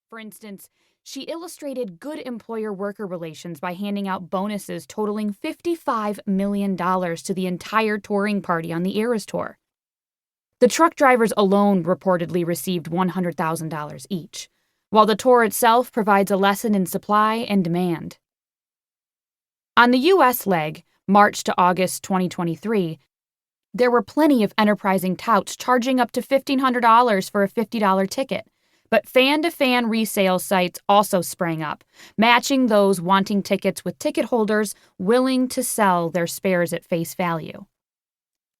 For instance, she illustrated good employer-worker relations by handing out bonuses totaling $55 million to the entire touring party on the Eras Tour. The truck drivers alone reportedly received $100,000 each, while the tour itself provides a lesson in supply and demand. On the U.S. leg, March to August 2023, there were plenty of enterprising touts charging up to $1,500 for a $50 ticket, but fan-to-fan resale sites also sprang up, matching those wanting tickets with ticket holders willing to sell their spares at face value.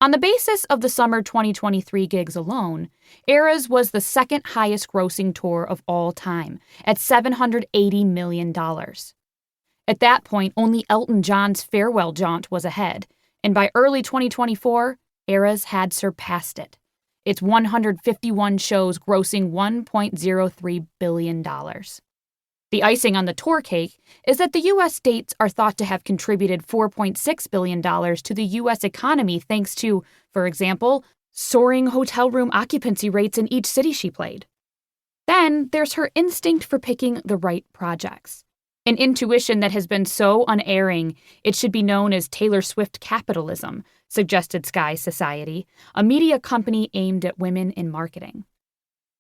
On the basis of the summer 2023 gigs alone, Eras was the second highest grossing tour of all time, at $780 million. At that point, only Elton John's farewell jaunt was ahead, and by early 2024, Eras had surpassed it, its 151 shows grossing $1.03 billion. The icing on the tour cake is that the U.S. dates are thought to have contributed $4.6 billion to the U.S. economy thanks to, for example, soaring hotel room occupancy rates in each city she played. Then there's her instinct for picking the right projects. An intuition that has been so unerring it should be known as Taylor Swift capitalism, suggested Sky Society, a media company aimed at women in marketing.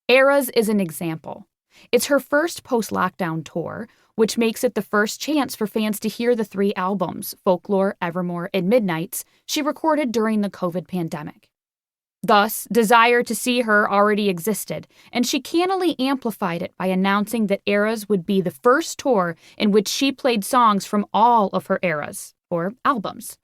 Eras is an example. It's her first post-lockdown tour, which makes it the first chance for fans to hear the 3 albums, Folklore, Evermore, and Midnights, she recorded during the COVID pandemic. Thus, desire to see her already existed, and she cannily amplified it by announcing that Eras would be the first tour in which she played songs from all of her eras, or albums.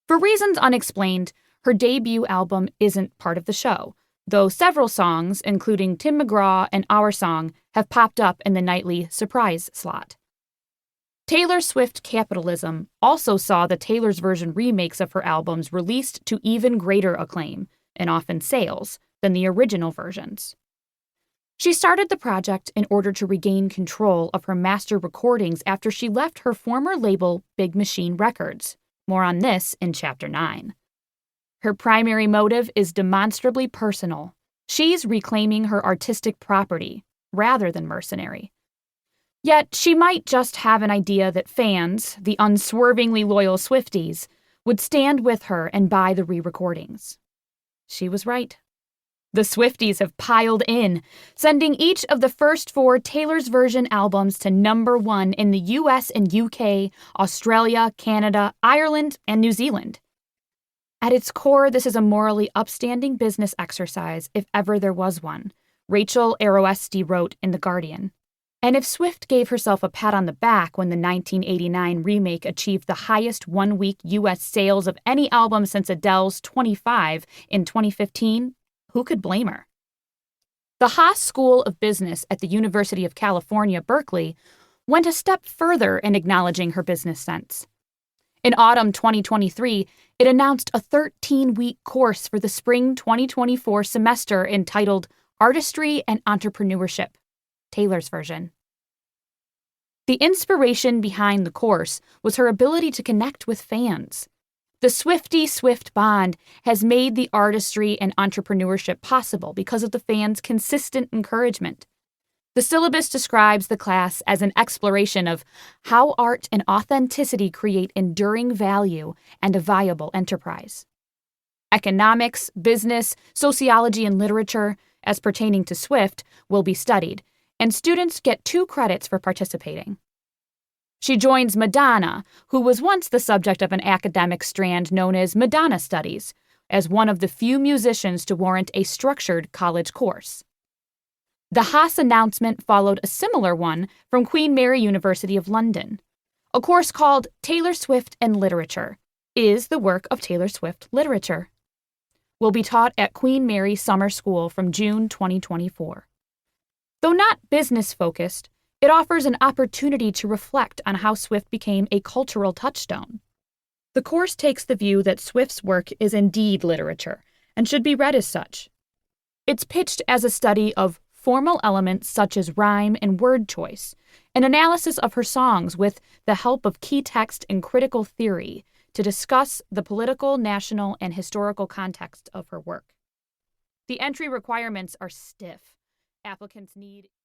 For reasons unexplained, her debut album isn't part of the show, though several songs, including Tim McGraw and Our Song, have popped up in the nightly surprise slot. Taylor Swift capitalism also saw the Taylor's version remakes of her albums released to even greater acclaim, and often sales, than the original versions. She started the project in order to regain control of her master recordings after she left her former label Big Machine Records. More on this in Chapter 9. Her primary motive is demonstrably personal. She's reclaiming her artistic property, rather than mercenary. Yet she might just have an idea that fans, the unswervingly loyal Swifties, would stand with her and buy the re-recordings. She was right. The Swifties have piled in, sending each of the first 4 Taylor's version albums to #1 in the US and UK, Australia, Canada, Ireland, and New Zealand. At its core, this is a morally upstanding business exercise, if ever there was one, Rachel Aroesti wrote in The Guardian. And if Swift gave herself a pat on the back when the 1989 remake achieved the highest one-week U.S. sales of any album since Adele's 25 in 2015, who could blame her? The Haas School of Business at the University of California, Berkeley, went a step further in acknowledging her business sense. In autumn 2023, it announced a 13-week course for the spring 2024 semester entitled Artistry and Entrepreneurship, Taylor's version. The inspiration behind the course was her ability to connect with fans. The Swiftie-Swift bond has made the artistry and entrepreneurship possible because of the fans' consistent encouragement. The syllabus describes the class as an exploration of how art and authenticity create enduring value and a viable enterprise. Economics, business, sociology, and literature, as pertaining to Swift, will be studied, and students get 2 credits for participating. She joins Madonna, who was once the subject of an academic strand known as Madonna Studies, as one of the few musicians to warrant a structured college course. The Haas announcement followed a similar one from Queen Mary University of London. A course called Taylor Swift and Literature is the work of Taylor Swift literature. Will be taught at Queen Mary Summer School from June 2024. Though not business-focused, it offers an opportunity to reflect on how Swift became a cultural touchstone. The course takes the view that Swift's work is indeed literature and should be read as such. It's pitched as a study of formal elements such as rhyme and word choice, an analysis of her songs with the help of key text and critical theory to discuss the political, national, and historical context of her work. The entry requirements are stiff. Applicants need